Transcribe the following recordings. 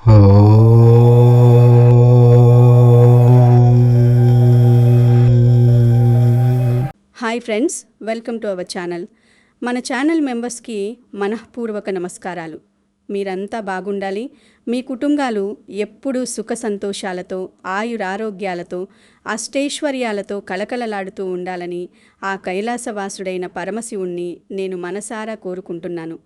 Hi friends, welcome to our channel. మన channel మెంబర్స్కి మనఃపూర్వక నమస్కారాలు. మీరంతా బాగుండాలి, మీ కుటుంబాలు ఎప్పుడూ సుఖ సంతోషాలతో, ఆయురారోగ్యాలతో, అష్టైశ్వర్యాలతో కళకళలాడుతూ ఉండాలని ఆ కైలాసవాసుడైన పరమశివుణ్ణి నేను మనసారా కోరుకుంటున్నాను.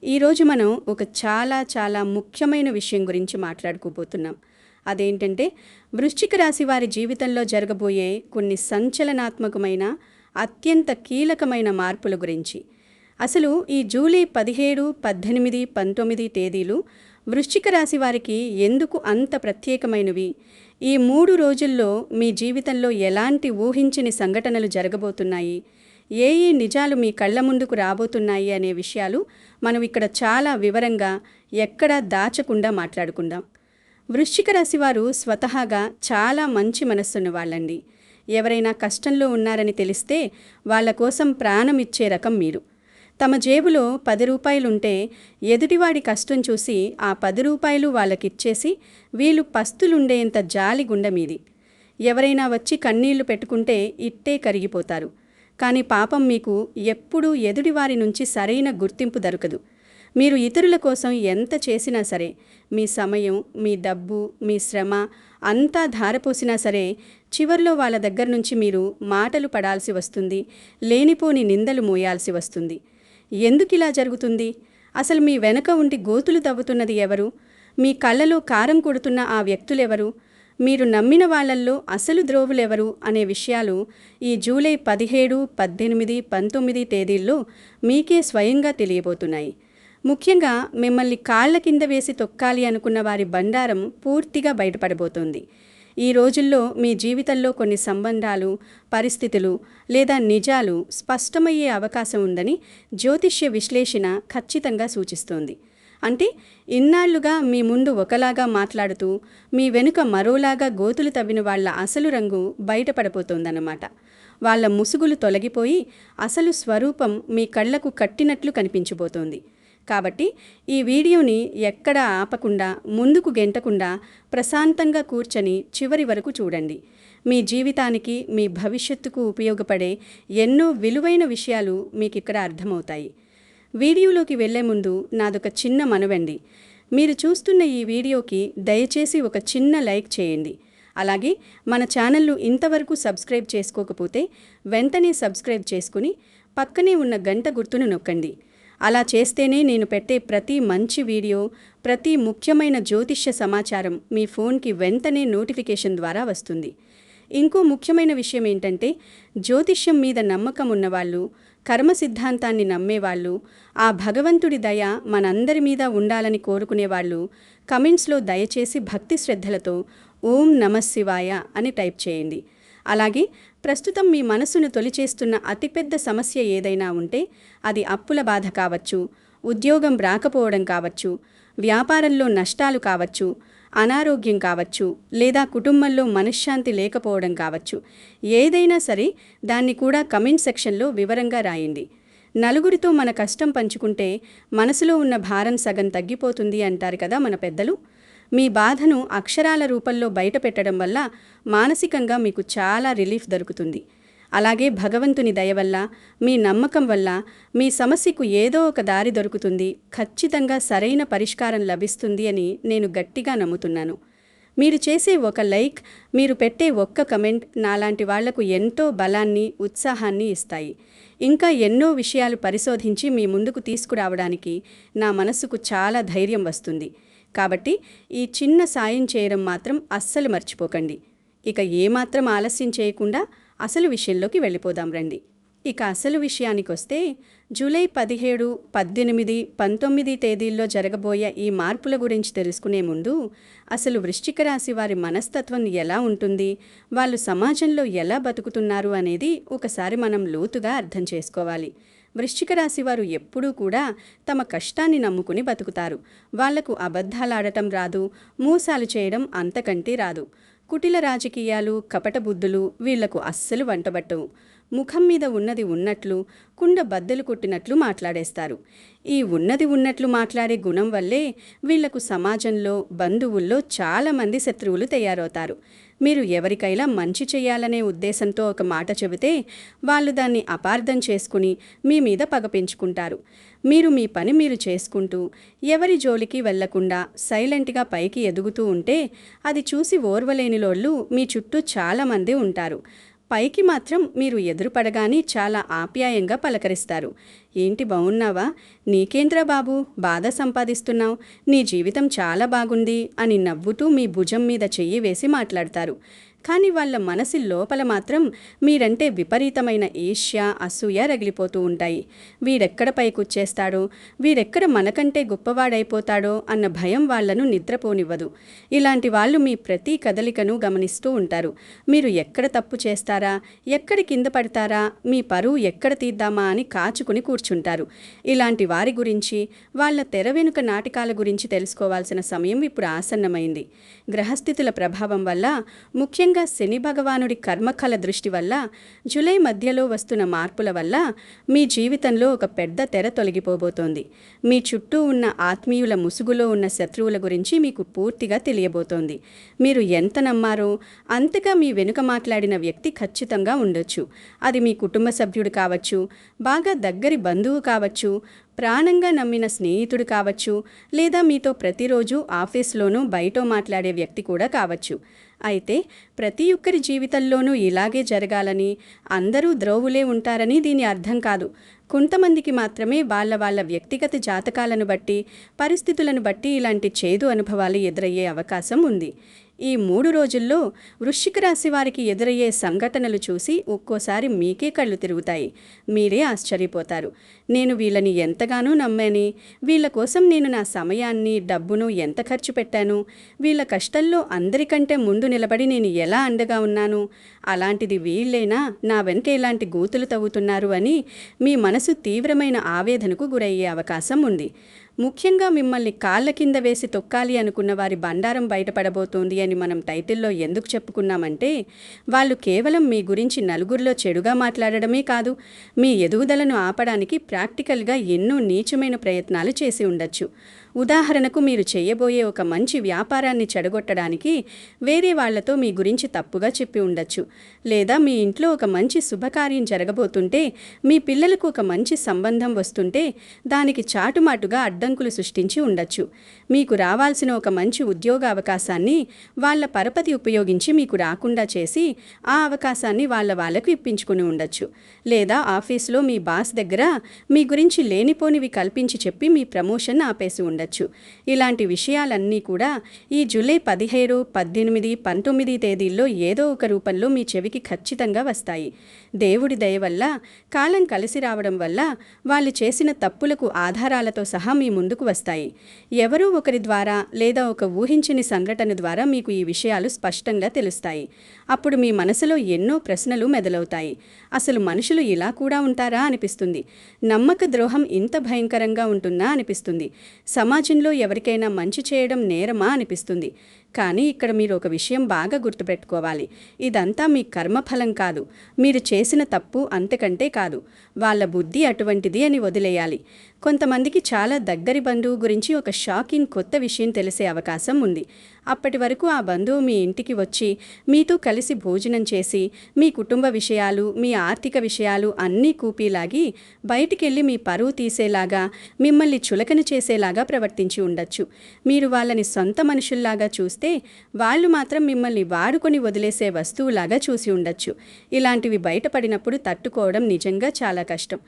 ఈరోజు మనం ఒక చాలా ముఖ్యమైన విషయం గురించి మాట్లాడుకోబోతున్నాం. అదేంటంటే, వృశ్చిక రాశి వారి జీవితంలో జరగబోయే కొన్ని సంచలనాత్మకమైన, అత్యంత కీలకమైన మార్పుల గురించి. అసలు ఈ జూలై 17, 18, 19 తేదీలు వృశ్చిక రాశి వారికి ఎందుకు అంత ప్రత్యేకమైనవి? ఈ 3 రోజుల్లో మీ జీవితంలో ఎలాంటి ఊహించని సంఘటనలు జరగబోతున్నాయి? ఏ నిజాలు మీ కళ్ళ ముందుకు రాబోతున్నాయి అనే విషయాలు మనం ఇక్కడ చాలా వివరంగా, ఎక్కడా దాచకుండా మాట్లాడుకుందాం. వృశ్చిక రాశి వారు స్వతహాగా చాలా మంచి మనస్సున్న వాళ్ళండి. ఎవరైనా కష్టంలో ఉన్నారని తెలిస్తే వాళ్ళ కోసం ప్రాణం ఇచ్చే రకం మీరు. తమ జేబులో 10 రూపాయలుంటే ఎదుటివాడి కష్టం చూసి ఆ 10 రూపాయలు వాళ్ళకిచ్చేసి వీళ్ళు పస్తులుండేంత జాలి గుండె మీది. ఎవరైనా వచ్చి కన్నీళ్లు పెట్టుకుంటే ఇట్టే కరిగిపోతారు. కానీ పాపం మీకు ఎప్పుడూ ఎదుటివారి నుంచి సరైన గుర్తింపు దొరకదు. మీరు ఇతరుల కోసం ఎంత చేసినా సరే, మీ సమయం, మీ డబ్బు, మీ శ్రమ అంతా ధారపోసినా సరే, చివర్లో వాళ్ళ దగ్గర నుంచి మీరు మాటలు పడాల్సి వస్తుంది, లేనిపోని నిందలు మోయాల్సి వస్తుంది. ఎందుకిలా జరుగుతుంది? అసలు మీ వెనక ఉండి గోతులు తవ్వుతున్నది ఎవరు? మీ కళ్ళలో కారం కొడుతున్న ఆ వ్యక్తులెవరు? మీరు నమ్మిన వాళ్ళల్లో అసలు ద్రోవులెవరు అనే విషయాలు ఈ జూలై 17, 18, 19 తేదీల్లో మీకే స్వయంగా తెలియబోతున్నాయి. ముఖ్యంగా మిమ్మల్ని కాళ్ల కింద వేసి తొక్కాలి అనుకున్న వారి బండారం పూర్తిగా బయటపడబోతోంది. ఈ రోజుల్లో మీ జీవితంలో కొన్ని సంబంధాలు, పరిస్థితులు లేదా నిజాలు స్పష్టమయ్యే అవకాశం ఉందని జ్యోతిష్య విశ్లేషణ ఖచ్చితంగా సూచిస్తోంది. అంటే ఇన్నాళ్లుగా మీ ముందు ఒకలాగా మాట్లాడుతూ మీ వెనుక మరోలాగా గోతులు తవ్విన వాళ్ల అసలు రంగు బయటపడబోతోందన్నమాట. వాళ్ల ముసుగులు తొలగిపోయి అసలు స్వరూపం మీ కళ్లకు కట్టినట్లు కనిపించబోతోంది. కాబట్టి ఈ వీడియోని ఎక్కడా ఆపకుండా, ముందుకు గెంటకుండా ప్రశాంతంగా కూర్చొని చివరి వరకు చూడండి. మీ జీవితానికి, మీ భవిష్యత్తుకు ఉపయోగపడే ఎన్నో విలువైన విషయాలు మీకిక్కడ అర్థమవుతాయి. వీడియోలోకి వెళ్లే ముందు నాదొక చిన్న మనవండి. మీరు చూస్తున్న ఈ వీడియోకి దయచేసి ఒక చిన్న లైక్ చేయండి. అలాగే మన ఛానల్ను ఇంతవరకు సబ్స్క్రైబ్ చేసుకోకపోతే వెంటనే సబ్స్క్రైబ్ చేసుకుని పక్కనే ఉన్న గంట గుర్తును నొక్కండి. అలా చేస్తేనే నేను పెట్టే ప్రతి మంచి వీడియో, ప్రతి ముఖ్యమైన జ్యోతిష్య సమాచారం మీ ఫోన్కి వెంటనే నోటిఫికేషన్ ద్వారా వస్తుంది. ఇంకో ముఖ్యమైన విషయం ఏంటంటే, జ్యోతిష్యం మీద నమ్మకం ఉన్నవాళ్ళు, కర్మ సిద్ధాంతాన్ని నమ్మేవాళ్ళు, ఆ భగవంతుడి దయ మనందరి మీద ఉండాలని కోరుకునేవాళ్ళు కమెంట్స్లో దయచేసి భక్తి శ్రద్ధలతో ఓం నమఃశివాయ అని టైప్ చేయండి. అలాగే ప్రస్తుతం మీ మనసును తొలిచేస్తున్న అతిపెద్ద సమస్య ఏదైనా ఉంటే అది అప్పుల బాధ కావచ్చు, ఉద్యోగం రాకపోవడం కావచ్చు, వ్యాపారంలో నష్టాలు కావచ్చు, అనారోగ్యం కావచ్చు, లేదా కుటుంబంలో మనశ్శాంతి లేకపోవడం కావచ్చు. ఏదైనా సరే దాన్ని కూడా కమెంట్ సెక్షన్లో వివరంగా రాయండి. నలుగురితో మన కష్టం పంచుకుంటే మనసులో ఉన్న భారం సగం తగ్గిపోతుంది అంటారు కదా మన పెద్దలు. మీ బాధను అక్షరాల రూపంలో బయట పెట్టడం వల్ల మానసికంగా మీకు చాలా రిలీఫ్ దొరుకుతుంది. అలాగే భగవంతుని దయ వల్ల, మీ నమ్మకం వల్ల మీ సమస్యకు ఏదో ఒక దారి దొరుకుతుంది, ఖచ్చితంగా సరైన పరిష్కారం లభిస్తుంది అని నేను గట్టిగా నమ్ముతున్నాను. మీరు చేసే ఒక లైక్, మీరు పెట్టే ఒక్క కమెంట్ నాలాంటి వాళ్లకు ఎంతో బలాన్ని, ఉత్సాహాన్ని ఇస్తాయి. ఇంకా ఎన్నో విషయాలు పరిశోధించి మీ ముందుకు తీసుకురావడానికి నా మనసుకు చాలా ధైర్యం వస్తుంది. కాబట్టి ఈ చిన్న సాయం చేయడం మాత్రం అస్సలు మర్చిపోకండి. ఇక ఏమాత్రం ఆలస్యం చేయకుండా అసలు విషయంలోకి వెళ్ళిపోదాం రండి. ఇక అసలు విషయానికొస్తే, జూలై 17, 18, 19 తేదీల్లో జరగబోయే ఈ మార్పుల గురించి తెలుసుకునే ముందు అసలు వృశ్చిక రాశి వారి మనస్తత్వం ఎలా ఉంటుంది, వాళ్ళు సమాజంలో ఎలా బతుకుతున్నారు అనేది ఒకసారి మనం లోతుగా అర్థం చేసుకోవాలి. వృశ్చిక రాశి వారు ఎప్పుడూ కూడా తమ కష్టాన్ని నమ్ముకుని బతుకుతారు. వాళ్లకు అబద్ధాలాడటం రాదు, మోసాలు చేయడం అంతకంటే రాదు. కుటిల రాజకీయాలు, కపట బుద్ధులు వీళ్లకు అస్సలు వంటబట్టవు. ముఖం మీద ఉన్నది ఉన్నట్లు, కుండ బద్దలు కొట్టినట్లు మాట్లాడేస్తారు. ఈ ఉన్నది ఉన్నట్లు మాట్లాడే గుణం వల్లే వీళ్లకు సమాజంలో, బంధువుల్లో చాలామంది శత్రువులు తయారవుతారు. మీరు ఎవరికైనా మంచి చేయాలనే ఉద్దేశంతో ఒక మాట చెబితే వాళ్ళు దాన్ని అపార్థం చేసుకుని మీ మీద పగ పెంచుకుంటారు. మీరు మీ పని మీరు చేసుకుంటూ ఎవరి జోలికి వెళ్లకుండా సైలెంట్గా పైకి ఎదుగుతూ ఉంటే అది చూసి ఓర్వలేనిలోళ్ళు మీ చుట్టూ చాలామంది ఉంటారు. పైకి మాత్రం మీరు ఎదురుపడగానే చాలా ఆప్యాయంగా పలకరిస్తారు. ఏంటి బాగున్నావా? నీకేంట్రా బాబు బాధ సంపాదిస్తున్నావు? నీ జీవితం చాలా బాగుంది అని నవ్వుతూ మీ భుజం మీద చెయ్యి వేసి మాట్లాడతారు. కానీ వాళ్ళ మనసు లోపల మాత్రం మీరంటే విపరీతమైన ఈర్ష్య, అసూయ రగిలిపోతూ ఉంటాయి. వీడెక్కడ పైకొచ్చేస్తాడో, వీడెక్కడ మనకంటే గొప్పవాడైపోతాడో అన్న భయం వాళ్లను నిద్రపోనివ్వదు. ఇలాంటి వాళ్ళు మీ ప్రతి కదలికను గమనిస్తూ ఉంటారు. మీరు ఎక్కడ తప్పు చేస్తారా, ఎక్కడ కింద పడతారా, మీ పరువు ఎక్కడ తీద్దామా అని కాచుకుని కూర్చుంటారు. ఇలాంటి వారి గురించి, వాళ్ళ తెర వెనుక నాటకాల గురించి తెలుసుకోవాల్సిన సమయం ఇప్పుడు ఆసన్నమైంది. గ్రహస్థితుల ప్రభావం వల్ల, ముఖ్యంగా శని భగవానుడి కర్మఫల దృష్టి వల్ల, జూలై మధ్యలో వస్తున్న మార్పుల వల్ల మీ జీవితంలో ఒక పెద్ద తెర తొలగిపోబోతోంది. మీ చుట్టూ ఉన్న ఆత్మీయుల ముసుగులో ఉన్న శత్రువుల గురించి మీకు పూర్తిగా తెలియబోతోంది. మీరు ఎంత నమ్మారో అంతగా మీ వెనుక మాట్లాడిన వ్యక్తి ఖచ్చితంగా ఉండొచ్చు. అది మీ కుటుంబ సభ్యుడు కావచ్చు, బాగా దగ్గరి బంధువు కావచ్చు, ప్రాణంగా నమ్మిన స్నేహితుడు కావచ్చు, లేదా మీతో ప్రతిరోజు ఆఫీస్లోనూ బయటో మాట్లాడే వ్యక్తి కూడా కావచ్చు. అయితే ప్రతి ఒక్కరి జీవితంలోనూ ఇలాగే జరగాలని, అందరూ ద్రోవులే ఉంటారని దీని అర్థం కాదు. కొంతమందికి మాత్రమే వాళ్ళ వ్యక్తిగత జాతకాలను బట్టి, పరిస్థితులను బట్టి ఇలాంటి చేదు అనుభవాలు ఎదురయ్యే అవకాశం ఉంది. ఈ 3 రోజుల్లో వృశ్చిక రాశి వారికి ఎదురయ్యే సంఘటనలు చూసి ఒక్కోసారి మీకే కళ్ళు తిరుగుతాయి. మీరే ఆశ్చర్యపోతారు. నేను వీళ్ళని ఎంతగానో నమ్మాని, వీళ్ళ కోసం నేను నా సమయాన్ని, డబ్బును ఎంత ఖర్చు పెట్టాను, వీళ్ళ కష్టంలో అందరికంటే ముందు నిలబడి నేను ఎలా అండగా ఉన్నాను, అలాంటిది వీళ్ళేనా నా వెనక ఇలాంటి గోతులు తవ్వుతున్నారు అని మీ మనసు తీవ్రమైన ఆవేదనకు గురయ్యే అవకాశం ఉంది. ముఖ్యంగా మిమ్మల్ని కాళ్ళ కింద వేసి తొక్కాలి అనుకున్న వారి బండారం బయటపడబోతోంది అని మనం టైటిల్లో ఎందుకు చెప్పుకున్నామంటే, వాళ్ళు కేవలం మీ గురించి నలుగురిలో చెడుగా మాట్లాడడమే కాదు, మీ ఎదుగుదలను ఆపడానికి ప్రాక్టికల్గా ఎన్నో నీచమైన ప్రయత్నాలు చేసి ఉండొచ్చు. ఉదాహరణకు, మీరు చేయబోయే ఒక మంచి వ్యాపారాన్ని చెడగొట్టడానికి వేరే వాళ్లతో మీ గురించి తప్పుగా చెప్పి ఉండొచ్చు. లేదా మీ ఇంట్లో ఒక మంచి శుభకార్యం జరగబోతుంటే, మీ పిల్లలకు ఒక మంచి సంబంధం వస్తుంటే దానికి చాటుమాటుగా అడ్డంకులు సృష్టించి ఉండొచ్చు. మీకు రావాల్సిన ఒక మంచి ఉద్యోగ అవకాశాన్ని వాళ్ళ పరపతి ఉపయోగించి మీకు రాకుండా చేసి ఆ అవకాశాన్ని వాళ్ళకు ఇప్పించుకుని ఉండొచ్చు. లేదా ఆఫీస్లో మీ బాస్ దగ్గర మీ గురించి లేనిపోనివి కల్పించి చెప్పి మీ ప్రమోషన్ ఆపేసి ఉండొచ్చు. ఇలాంటి విషయాలన్నీ కూడా ఈ జూలై 17, 18, 19 తేదీల్లో ఏదో ఒక రూపంలో మీ చెవికి ఖచ్చితంగా వస్తాయి. దేవుడి దయ వల్ల, కాలం కలిసి రావడం వల్ల వాళ్ళు చేసిన తప్పులకు ఆధారాలతో సహా మీ ముందుకు వస్తాయి. ఎవరో ఒకరి ద్వారా లేదా ఒక ఊహించని సంఘటన ద్వారా మీకు ఈ విషయాలు స్పష్టంగా తెలుస్తాయి. అప్పుడు మీ మనసులో ఎన్నో ప్రశ్నలు మెదలవుతాయి. అసలు మనుషులు ఇలా కూడా ఉంటారా అనిపిస్తుంది. నమ్మక ద్రోహం ఇంత భయంకరంగా ఉంటుందా అనిపిస్తుంది. సమాజంలో ఎవరికైనా మంచి చేయడం నేరమా అనిపిస్తుంది. కానీ ఇక్కడ మీరు ఒక విషయం బాగా గుర్తుపెట్టుకోవాలి. ఇదంతా మీ కర్మఫలం కాదు, మీరు చేసిన తప్పు అంతకంటే కాదు. వాళ్ళ బుద్ధి అటువంటిది అని వదిలేయాలి. కొంతమందికి చాలా దగ్గరి బంధువు గురించి ఒక షాకింగ్ కొత్త విషయం తెలిసే అవకాశం ఉంది. అప్పటి వరకు ఆ బంధువు మీ ఇంటికి వచ్చి మీతో కలిసి భోజనం చేసి మీ కుటుంబ విషయాలు, మీ ఆర్థిక విషయాలు అన్నీ కూపీలాగి బయటికెళ్ళి మీ పరువు తీసేలాగా, మిమ్మల్ని చులకన చేసేలాగా ప్రవర్తించి ఉండొచ్చు. మీరు వాళ్ళని సొంత మనుషుల్లాగా చూస్తే వాళ్ళు మాత్రం మిమ్మల్ని వాడుకొని వదిలేసే వస్తువులాగా చూసి ఉండొచ్చు. ఇలాంటివి బయటపడినప్పుడు తట్టుకోవడం నిజంగా చాలా కష్టం.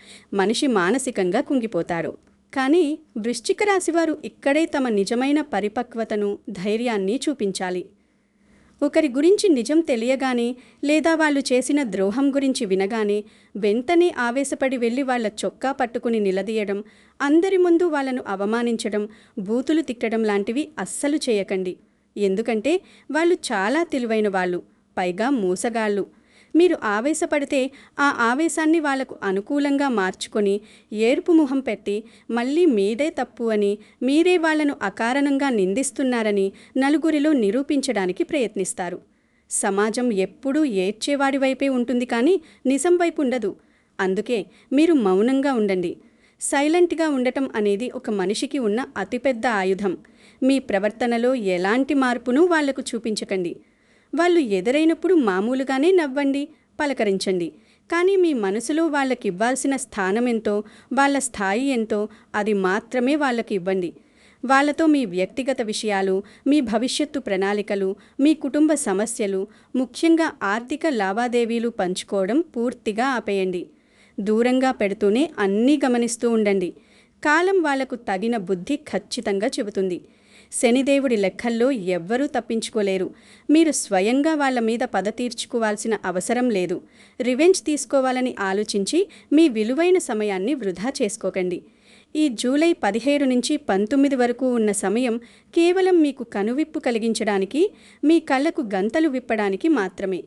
మనిషి మానసికంగా కుంగిపోతాడు. కానీ వృశ్చిక రాశివారు ఇక్కడే తమ నిజమైన పరిపక్వతను, ధైర్యాన్ని చూపించాలి. ఒకరి గురించి నిజం తెలియగానే లేదా వాళ్ళు చేసిన ద్రోహం గురించి వినగానే వెంటనే ఆవేశపడి వెళ్ళి వాళ్ళ చొక్కా పట్టుకుని నిలదీయడం, అందరి ముందు వాళ్ళను అవమానించడం, బూతులు తిట్టడం లాంటివి అస్సలు చేయకండి. ఎందుకంటే వాళ్ళు చాలా తెలివైన వాళ్ళు, పైగా మోసగాళ్ళు. మీరు ఆవేశపడితే ఆ ఆవేశాన్ని వాళ్లకు అనుకూలంగా మార్చుకొని ఏర్పు ముఖం పెట్టి మళ్ళీ మీదే తప్పు అని, మీరే వాళ్లను అకారణంగా నిందిస్తున్నారని నలుగురిలో నిరూపించడానికి ప్రయత్నిస్తారు. సమాజం ఎప్పుడూ ఏడ్చేవాడి వైపే ఉంటుంది కానీ నిజం వైపు ఉండదు. అందుకే మీరు మౌనంగా ఉండండి. సైలెంట్గా ఉండటం అనేది ఒక మనిషికి ఉన్న అతిపెద్ద ఆయుధం. మీ ప్రవర్తనలో ఎలాంటి మార్పును వాళ్లకు చూపించకండి. వాళ్ళు ఎదురైనప్పుడు మామూలుగానే నవ్వండి, పలకరించండి. కానీ మీ మనసులో వాళ్ళకివ్వాల్సిన స్థానం ఎంతో, వాళ్ళ స్థాయి ఎంతో అది మాత్రమే వాళ్ళకి ఇవ్వండి. వాళ్ళతో మీ వ్యక్తిగత విషయాలు, మీ భవిష్యత్తు ప్రణాళికలు, మీ కుటుంబ సమస్యలు, ముఖ్యంగా ఆర్థిక లావాదేవీలు పంచుకోవడం పూర్తిగా ఆపేయండి. దూరంగా పెడుతూనే అన్నీ గమనిస్తూ ఉండండి. కాలం వాళ్లకు తగిన బుద్ధి ఖచ్చితంగా చెబుతుంది. శనిదేవుడి లెక్కల్లో ఎవ్వరూ తప్పించుకోలేరు. మీరు స్వయంగా వాళ్ళ మీద పగ తీర్చుకోవాల్సిన అవసరం లేదు. రివెంజ్ తీసుకోవాలని ఆలోచించి మీ విలువైన సమయాన్ని వృధా చేసుకోకండి. ఈ జూలై 17 నుంచి 19 వరకు ఉన్న సమయం కేవలం మీకు కనువిప్పు కలిగించడానికి, మీ కళ్ళకు గంతలు విప్పడానికి మాత్రమే.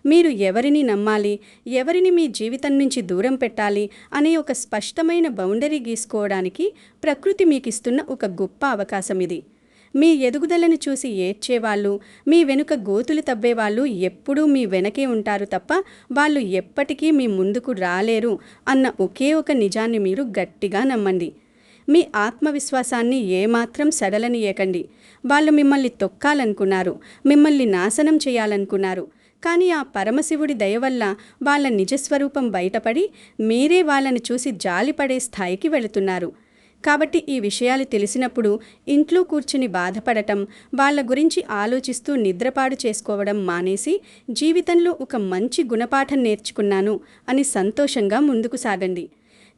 మీరు ఎవరిని నమ్మాలి, ఎవరిని మీ జీవితం నుంచి దూరం పెట్టాలి అనే ఒక స్పష్టమైన బౌండరీ గీసుకోవడానికి ప్రకృతి మీకిస్తున్న ఒక గొప్ప అవకాశం ఇది. మీ ఎదుగుదలను చూసి ఏడ్చేవాళ్ళు, మీ వెనుక గోతులు తవ్వేవాళ్ళు ఎప్పుడూ మీ వెనకే ఉంటారు తప్ప వాళ్ళు ఎప్పటికీ మీ ముందుకు రాలేరు అన్న ఒకే ఒక నిజాన్ని మీరు గట్టిగా నమ్మండి. మీ ఆత్మవిశ్వాసాన్ని ఏమాత్రం సడలనీయకండి. వాళ్ళు మిమ్మల్ని తొక్కాలనుకున్నారు, మిమ్మల్ని నాశనం చేయాలనుకున్నారు. కానీ ఆ పరమశివుడి దయ వల్ల వాళ్ళ నిజస్వరూపం బయటపడి మీరే వాళ్ళని చూసి జాలిపడే స్థాయికి వెళుతున్నారు. కాబట్టి ఈ విషయాలు తెలిసినప్పుడు ఇంట్లో కూర్చుని బాధపడటం, వాళ్ళ గురించి ఆలోచిస్తూ నిద్రపాడు చేసుకోవడం మానేసి జీవితంలో ఒక మంచి గుణపాఠం నేర్చుకున్నాను అని సంతోషంగా ముందుకు సాగండి.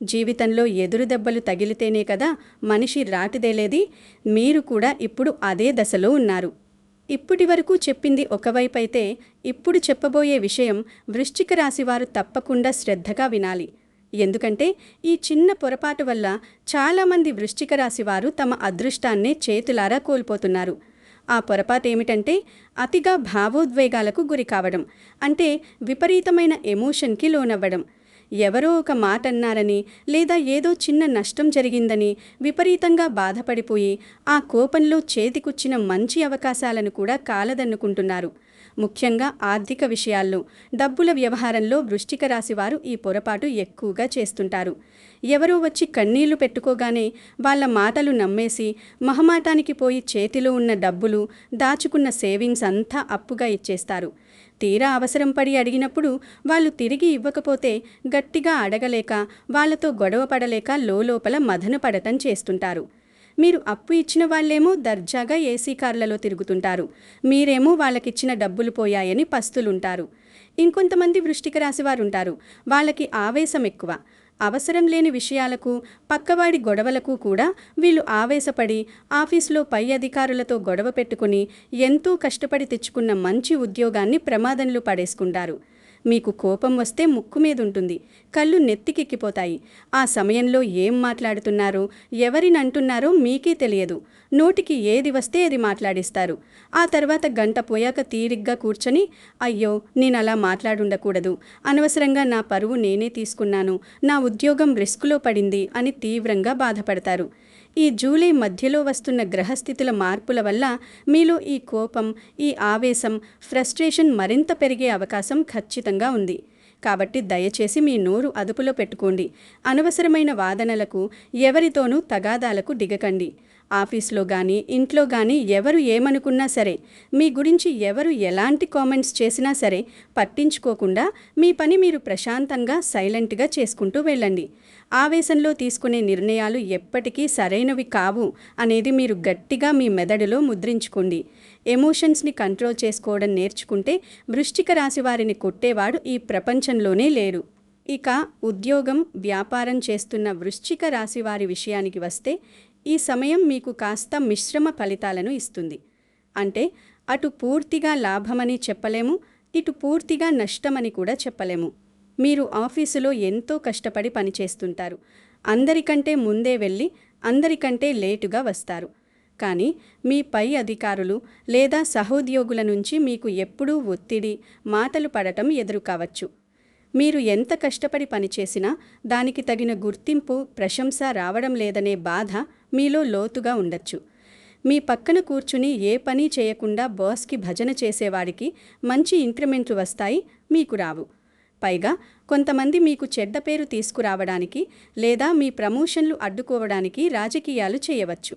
జీవితంలో ఎదురు దెబ్బలు తగిలితేనే కదా మనిషి రాటిదేలేది. మీరు కూడా ఇప్పుడు అదే దశలో ఉన్నారు. ఇప్పటి వరకు చెప్పింది ఒకవైపైతే ఇప్పుడు చెప్పబోయే విషయం వృశ్చిక రాశివారు తప్పకుండా శ్రద్ధగా వినాలి. ఎందుకంటే ఈ చిన్న పొరపాటు వల్ల చాలామంది వృశ్చిక రాశివారు తమ అదృష్టాన్నే చేతులారా కోల్పోతున్నారు. ఆ పొరపాటు ఏమిటంటే అతిగా భావోద్వేగాలకు గురి కావడం, అంటే విపరీతమైన ఎమోషన్కి లోనవ్వడం. ఎవరో ఒక మాట అన్నారని లేదా ఏదో చిన్న నష్టం జరిగిందని విపరీతంగా బాధపడిపోయి ఆ కోపంలో చేతికొచ్చిన మంచి అవకాశాలను కూడా కాలదన్నుకుంటున్నారు. ముఖ్యంగా ఆర్థిక విషయాల్లో, డబ్బుల వ్యవహారంలో వృశ్చిక రాశివారు ఈ పొరపాటు ఎక్కువగా చేస్తుంటారు. ఎవరో వచ్చి కన్నీళ్లు పెట్టుకోగానే వాళ్ళ మాటలు నమ్మేసి మొహమాటానికి పోయి చేతిలో ఉన్న డబ్బులు, దాచుకున్న సేవింగ్స్ అంతా అప్పుగా ఇచ్చేస్తారు. తీరా అవసరం పడి అడిగినప్పుడు వాళ్ళు తిరిగి ఇవ్వకపోతే గట్టిగా అడగలేక, వాళ్లతో గొడవ పడలేక లోపల మదన పడటం చేస్తుంటారు. మీరు అప్పు ఇచ్చిన వాళ్ళేమో దర్జాగా ఏసీ కార్లలో తిరుగుతుంటారు. మీరేమో వాళ్ళకిచ్చిన డబ్బులు పోయాయని పస్తులుంటారు. ఇంకొంతమంది వృశ్చిక రాశివారుంటారు. వాళ్ళకి ఆవేశం ఎక్కువ. అవసరం లేని విషయాలకు, పక్కవాడి గొడవలకు కూడా వీళ్ళు ఆవేశపడి ఆఫీసులో పై అధికారులతో గొడవ పెట్టుకుని ఎంతో కష్టపడి తెచ్చుకున్న మంచి ఉద్యోగాన్ని ప్రమాదంలో పడేసుకుంటారు. మీకు కోపం వస్తే ముక్కు మీదుంటుంది, కళ్ళు నెత్తికెక్కిపోతాయి. ఆ సమయంలో ఏం మాట్లాడుతున్నారో, ఎవరినంటున్నారో మీకే తెలియదు. నోటికి ఏది వస్తే అది మాట్లాడిస్తారు. ఆ తర్వాత గంట పోయాక తీరిగ్గా కూర్చొని, అయ్యో నేనలా మాట్లాడుండకూడదు, అనవసరంగా నా పరువు నేనే తీసుకున్నాను, నా ఉద్యోగం రిస్కులో పడింది అని తీవ్రంగా బాధపడతారు. ఈ జూలై మధ్యలో వస్తున్న గ్రహస్థితుల మార్పుల వల్ల మీలో ఈ కోపం, ఈ ఆవేశం, ఫ్రస్ట్రేషన్ మరింత పెరిగే అవకాశం ఖచ్చితంగా ఉంది. కాబట్టి దయచేసి మీ నోరు అదుపులో పెట్టుకోండి. అనవసరమైన వాదనలకు, ఎవరితోనూ తగాదాలకు దిగకండి. ఆఫీస్లో కానీ, ఇంట్లో కానీ ఎవరు ఏమనుకున్నా సరే, మీ గురించి ఎవరు ఎలాంటి కామెంట్స్ చేసినా సరే పట్టించుకోకుండా మీ పని మీరు ప్రశాంతంగా, సైలెంట్గా చేసుకుంటూ వెళ్ళండి. ఆవేశంలో తీసుకునే నిర్ణయాలు ఎప్పటికీ సరైనవి కావు అనేది మీరు గట్టిగా మీ మెదడులో ముద్రించుకోండి. ఎమోషన్స్ని కంట్రోల్ చేసుకోవడం నేర్చుకుంటే వృశ్చిక రాశి వారిని కొట్టేవాడు ఈ ప్రపంచంలోనే లేరు. ఇక ఉద్యోగం, వ్యాపారం చేస్తున్న వృశ్చిక రాశి వారి విషయానికి వస్తే ఈ సమయం మీకు కాస్త మిశ్రమ ఫలితాలను ఇస్తుంది. అంటే అటు పూర్తిగా లాభమని చెప్పలేము, ఇటు పూర్తిగా నష్టమని కూడా చెప్పలేము. మీరు ఆఫీసులో ఎంతో కష్టపడి పనిచేస్తుంటారు. అందరికంటే ముందే వెళ్ళి అందరికంటే లేటుగా వస్తారు. కానీ మీ పై అధికారులు లేదా సహోద్యోగుల నుంచి మీకు ఎప్పుడూ ఒత్తిడి, మాటలు పడటం ఎదురు కావచ్చు. మీరు ఎంత కష్టపడి పనిచేసినా దానికి తగిన గుర్తింపు, ప్రశంస రావడం లేదనే బాధ మీలో లోతుగా ఉండొచ్చు. మీ పక్కన కూర్చుని ఏ పని చేయకుండా బాస్కి భజన చేసేవాడికి మంచి ఇంక్రిమెంట్లు వస్తాయి, మీకు రావు. పైగా కొంతమంది మీకు చెడ్డ పేరు తీసుకురావడానికి లేదా మీ ప్రమోషన్లు అడ్డుకోవడానికి రాజకీయాలు చేయవచ్చు.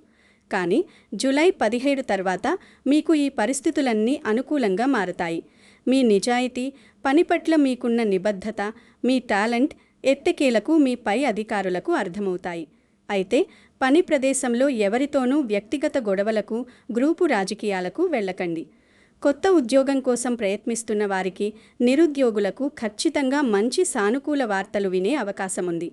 కానీ జూలై 17 తర్వాత మీకు ఈ పరిస్థితులన్నీ అనుకూలంగా మారతాయి. మీ నిజాయితీ, పని పట్ల మీకున్న నిబద్ధత, మీ టాలెంట్ ఎట్టకేలకు మీ పై అధికారులకు అర్థమవుతాయి. అయితే పని ప్రదేశంలో ఎవరితోనూ వ్యక్తిగత గొడవలకు, గ్రూపు రాజకీయాలకు వెళ్ళకండి. కొత్త ఉద్యోగం కోసం ప్రయత్నిస్తున్న వారికి, నిరుద్యోగులకు ఖచ్చితంగా మంచి సానుకూల వార్తలు వినే అవకాశముంది.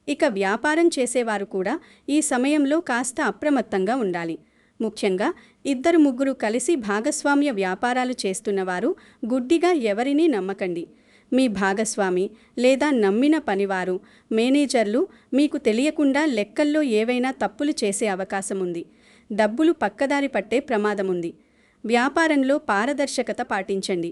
ఇక వ్యాపారం చేసేవారు కూడా ఈ సమయంలో కాస్త అప్రమత్తంగా ఉండాలి. ముఖ్యంగా 2-3 కలిసి భాగస్వామ్య వ్యాపారాలు చేస్తున్నవారు గుడ్డిగా ఎవరినీ నమ్మకండి. మీ భాగస్వామి లేదా నమ్మిన పనివారు, మేనేజర్లు మీకు తెలియకుండా లెక్కల్లో ఏవైనా తప్పులు చేసే అవకాశముంది. డబ్బులు పక్కదారి పట్టే ప్రమాదముంది. వ్యాపారంలో పారదర్శకత పాటించండి.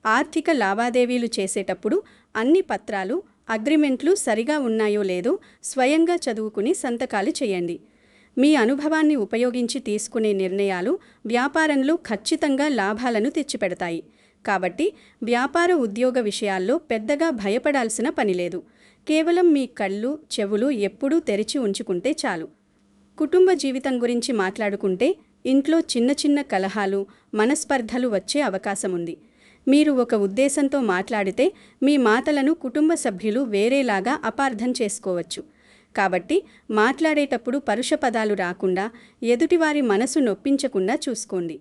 ఆర్థిక లావాదేవీలు చేసేటప్పుడు అన్ని పత్రాలు, అగ్రిమెంట్లు సరిగా ఉన్నాయో లేదో స్వయంగా చదువుకుని సంతకాలు చేయండి. మీ అనుభవాన్ని ఉపయోగించి తీసుకునే నిర్ణయాలు వ్యాపారంలో ఖచ్చితంగా లాభాలను తెచ్చిపెడతాయి. కాబట్టి వ్యాపార ఉద్యోగ విషయాల్లో పెద్దగా భయపడాల్సిన పనిలేదు. కేవలం మీ కళ్ళు, చెవులు ఎప్పుడూ తెరిచి ఉంచుకుంటే చాలు. కుటుంబ జీవితం గురించి మాట్లాడుకుంటే ఇంట్లో చిన్న చిన్న కలహాలు, మనస్పర్ధలు వచ్చే అవకాశముంది. మీరు ఒక ఉద్దేశంతో మాట్లాడితే మీ మాటలను కుటుంబ సభ్యులు వేరేలాగా అపార్థం చేసుకోవచ్చు. కాబట్టి మాట్లాడేటప్పుడు పరుష పదాలు రాకుండా, ఎదుటివారి మనసు నొప్పించకుండా చూసుకోండి.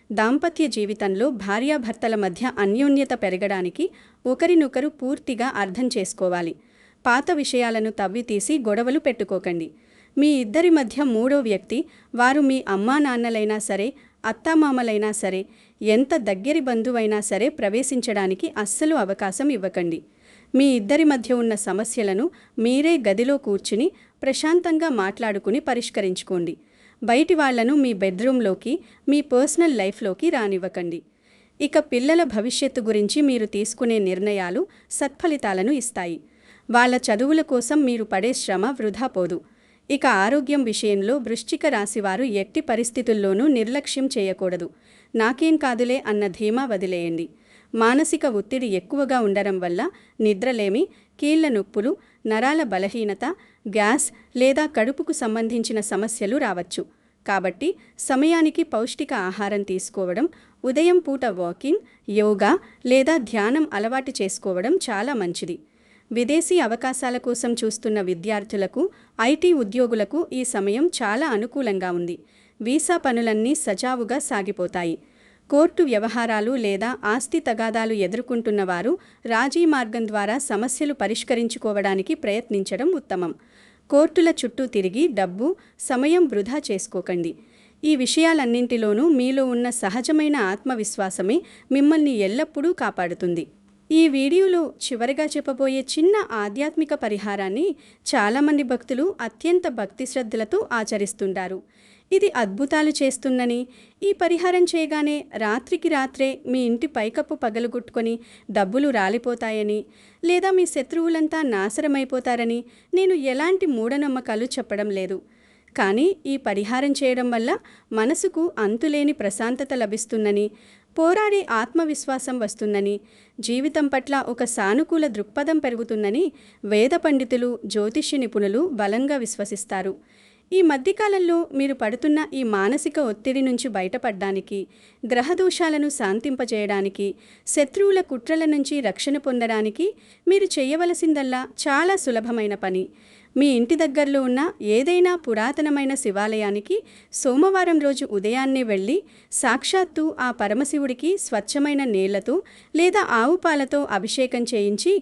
దాంపత్య జీవితంలో భార్యాభర్తల మధ్య అన్యోన్యత పెరగడానికి ఒకరినొకరు పూర్తిగా అర్థం చేసుకోవాలి. పాత విషయాలను తవ్వితీసి గొడవలు పెట్టుకోకండి. మీ ఇద్దరి మధ్య మూడో వ్యక్తి, వారు మీ అమ్మానాన్నలైనా సరే, అత్తామామలైనా సరే, ఎంత దగ్గరి బంధువైనా సరే ప్రవేశించడానికి అస్సలు అవకాశం ఇవ్వకండి. మీ ఇద్దరి మధ్య ఉన్న సమస్యలను మీరే గదిలో కూర్చుని ప్రశాంతంగా మాట్లాడుకుని పరిష్కరించుకోండి. బయటి వాళ్లను మీ బెడ్రూమ్లోకి, మీ పర్సనల్ లైఫ్లోకి రానివ్వకండి. ఇక పిల్లల భవిష్యత్తు గురించి మీరు తీసుకునే నిర్ణయాలు సత్ఫలితాలను ఇస్తాయి. వాళ్ళ చదువుల కోసం మీరు పడే శ్రమ వృధా పోదు. ఇక ఆరోగ్యం విషయంలో వృశ్చిక రాశివారు ఎట్టి పరిస్థితుల్లోనూ నిర్లక్ష్యం చేయకూడదు. నాకేం కాదులే అన్న ధీమా వదిలేయండి. మానసిక ఒత్తిడి ఎక్కువగా ఉండడం వల్ల నిద్రలేమి, కీళ్ల నొప్పులు, నరాల బలహీనత, గ్యాస్ లేదా కడుపుకు సంబంధించిన సమస్యలు రావచ్చు. కాబట్టి సమయానికి పౌష్టిక ఆహారం తీసుకోవడం, ఉదయం పూట వాకింగ్, యోగా లేదా ధ్యానం అలవాటు చేసుకోవడం చాలా మంచిది. విదేశీ అవకాశాల కోసం చూస్తున్న విద్యార్థులకు, ఐటీ ఉద్యోగులకు ఈ సమయం చాలా అనుకూలంగా ఉంది. వీసా పనులన్నీ సజావుగా సాగిపోతాయి. కోర్టు వ్యవహారాలు లేదా ఆస్తి తగాదాలు ఎదుర్కొంటున్న వారు రాజీ మార్గం ద్వారా సమస్యలు పరిష్కరించుకోవడానికి ప్రయత్నించడం ఉత్తమం. కోర్టుల చుట్టూ తిరిగి డబ్బు, సమయం వృధా చేసుకోకండి. ఈ విషయాలన్నింటిలోనూ మీలో ఉన్న సహజమైన ఆత్మవిశ్వాసమే మిమ్మల్ని ఎల్లప్పుడూ కాపాడుతుంది. ఈ వీడియోలో చివరిగా చెప్పబోయే చిన్న ఆధ్యాత్మిక పరిహారాన్ని చాలామంది భక్తులు అత్యంత భక్తి శ్రద్ధలతో ఆచరిస్తుంటారు. ఇది అద్భుతాలు చేస్తుందని, ఈ పరిహారం చేయగానే రాత్రికి రాత్రే మీ ఇంటి పైకప్పు పగలగొట్టుకొని డబ్బులు రాలిపోతాయని, లేదా మీ శత్రువులంతా నాశనమైపోతారని నేను ఎలాంటి మూఢనమ్మకాలు చెప్పడం లేదు. కానీ ఈ పరిహారం చేయడం వల్ల మనసుకు అంతులేని ప్రశాంతత లభిస్తుందని, పోరాడే ఆత్మవిశ్వాసం వస్తుందని, జీవితం పట్ల ఒక సానుకూల దృక్పథం పెరుగుతుందని వేద పండితులు, జ్యోతిష్య నిపుణులు బలంగా విశ్వసిస్తారు. ఈ మధ్యకాలంలో మీరు పడుతున్న ఈ మానసిక ఒత్తిడి నుంచి బయటపడడానికి, గ్రహదోషాలను శాంతింపజేయడానికి, శత్రువుల కుట్రల నుంచి రక్షణ పొందడానికి మీరు చేయవలసిందల్లా చాలా సులభమైన పని. మీ ఇంటి దగ్గరలో ఉన్న ఏదైనా పురాతనమైన శివాలయానికి సోమవారం రోజు ఉదయాన్నే వెళ్ళి సాక్షాత్తు ఆ పరమశివుడికి స్వచ్ఛమైన నీళ్లతో లేదా ఆవు పాలతో అభిషేకం చేయించి,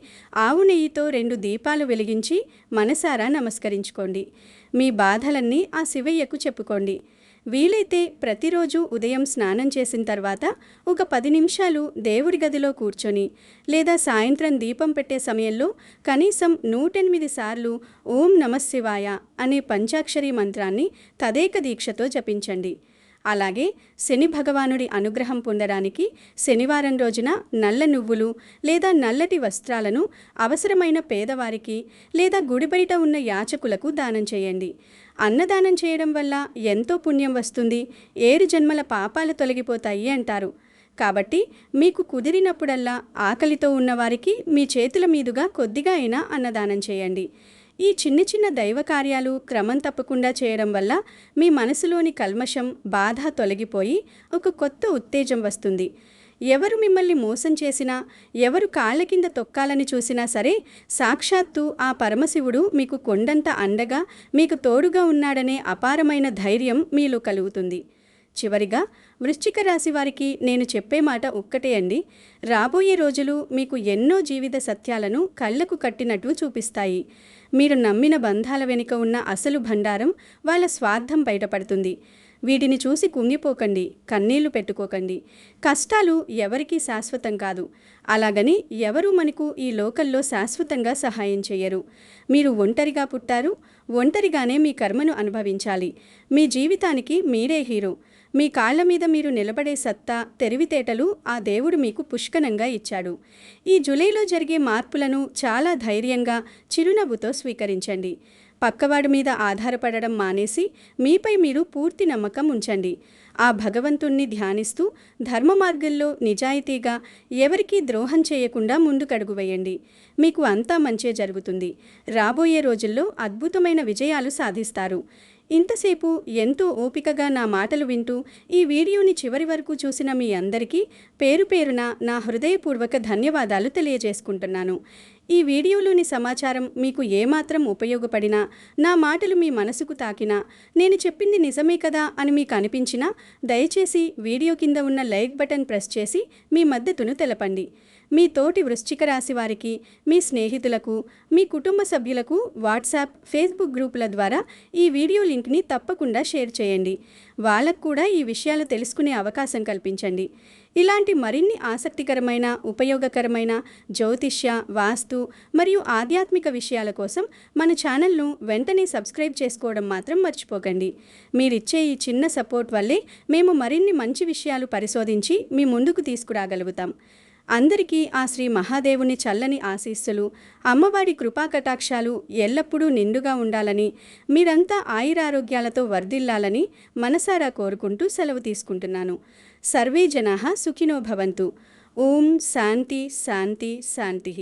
ఆవు నెయ్యితో 2 దీపాలు వెలిగించి మనసారా నమస్కరించుకోండి. మీ బాధలన్నీ ఆ శివయ్యకు చెప్పుకోండి. వీలైతే ప్రతిరోజు ఉదయం స్నానం చేసిన తర్వాత ఒక 10 నిమిషాలు దేవుడి గదిలో కూర్చొని లేదా సాయంత్రం దీపం పెట్టే సమయంలో కనీసం 108 సార్లు ఓం నమఃశివాయ అనే పంచాక్షరి మంత్రాన్ని తదేక దీక్షతో జపించండి. అలాగే శని భగవానుడి అనుగ్రహం పొందడానికి శనివారం రోజున నల్ల నువ్వులు లేదా నల్లటి వస్త్రాలను అవసరమైన పేదవారికి లేదా గుడి బయట ఉన్న యాచకులకు దానం చేయండి. అన్నదానం చేయడం వల్ల ఎంతో పుణ్యం వస్తుంది, 7 జన్మల పాపాలు తొలగిపోతాయి అంటారు. కాబట్టి మీకు కుదిరినప్పుడల్లా ఆకలితో ఉన్నవారికి మీ చేతుల మీదుగా కొద్దిగా అయినా అన్నదానం చేయండి. ఈ చిన్న చిన్న దైవ కార్యాలు క్రమం తప్పకుండా చేయడం వల్ల మీ మనసులోని కల్మషం, బాధ తొలగిపోయి ఒక కొత్త ఉత్తేజం వస్తుంది. ఎవరు మిమ్మల్ని మోసం చేసినా, ఎవరు కాళ్ళ కింద తొక్కాలని చూసినా సరే, సాక్షాత్తు ఆ పరమశివుడు మీకు కొండంత అండగా, మీకు తోడుగా ఉన్నాడనే అపారమైన ధైర్యం మీలో కలుగుతుంది. చివరిగా వృశ్చిక రాశి వారికి నేను చెప్పే మాట ఒక్కటే అండి. రాబోయే రోజులు మీకు ఎన్నో జీవిత సత్యాలను కళ్లకు కట్టినట్టు చూపిస్తాయి. మీరు నమ్మిన బంధాల వెనుక ఉన్న అసలు బండారం, వాళ్ళ స్వార్థం బయటపడుతుంది. వీటిని చూసి కుంగిపోకండి, కన్నీళ్లు పెట్టుకోకండి. కష్టాలు ఎవరికీ శాశ్వతం కాదు. అలాగని ఎవరూ మనకు ఈ లోకల్లో శాశ్వతంగా సహాయం చేయరు. మీరు ఒంటరిగా పుట్టారు, ఒంటరిగానే మీ కర్మను అనుభవించాలి. మీ జీవితానికి మీరే హీరో. మీ కాళ్ల మీద మీరు నిలబడే సత్తా, తెలివితేటలు ఆ దేవుడు మీకు పుష్కలంగా ఇచ్చాడు. ఈ జూలైలో జరిగే మార్పులను చాలా ధైర్యంగా, చిరునవ్వుతో స్వీకరించండి. పక్కవాడి మీద ఆధారపడడం మానేసి మీపై మీరు పూర్తి నమ్మకం ఉంచండి. ఆ భగవంతుణ్ణి ధ్యానిస్తూ ధర్మ మార్గంలో నిజాయితీగా, ఎవరికీ ద్రోహం చేయకుండా ముందుకడుగు వేయండి. మీకు అంతా మంచే జరుగుతుంది. రాబోయే రోజుల్లో అద్భుతమైన విజయాలు సాధిస్తారు. ఇంతసేపు ఎంతో ఓపికగా నా మాటలు వింటూ ఈ వీడియోని చివరి వరకు చూసిన మీ అందరికీ పేరు పేరున నా హృదయపూర్వక ధన్యవాదాలు తెలియజేసుకుంటున్నాను. ఈ వీడియోలోని సమాచారం మీకు ఏమాత్రం ఉపయోగపడినా, నా మాటలు మీ మనసుకు తాకినా, నేను చెప్పింది నిజమే కదా అని మీకు అనిపించినా, దయచేసి వీడియో కింద ఉన్న లైక్ బటన్ ప్రెస్ చేసి మీ మద్దతును తెలపండి. మీ తోటి వృశ్చిక రాశి వారికి, మీ స్నేహితులకు, మీ కుటుంబ సభ్యులకు వాట్సాప్, ఫేస్బుక్ గ్రూపుల ద్వారా ఈ వీడియో లింక్ని తప్పకుండా షేర్ చేయండి. వాళ్ళకు కూడా ఈ విషయాలు తెలుసుకునే అవకాశం కల్పించండి. ఇలాంటి మరిన్ని ఆసక్తికరమైన, ఉపయోగకరమైన జ్యోతిష్య, వాస్తు మరియు ఆధ్యాత్మిక విషయాల కోసం మన ఛానల్ను వెంటనే సబ్స్క్రైబ్ చేసుకోవడం మాత్రం మర్చిపోకండి. మీరిచ్చే ఈ చిన్న సపోర్ట్ వల్లే మేము మరిన్ని మంచి విషయాలు పరిశోధించి మీ ముందుకు తీసుకురాగలుగుతాం. అందరికీ ఆ శ్రీ మహాదేవుని చల్లని ఆశీస్సులు, అమ్మవారి కృపాకటాక్షాలు ఎల్లప్పుడూ నిండుగా ఉండాలని, మీరంతా ఆయురారోగ్యాలతో వర్ధిల్లాలని మనసారా కోరుకుంటూ సెలవు తీసుకుంటున్నాను. సర్వే జనాః సుఖినో భవంతు. ఓం శాంతి శాంతి శాంతి.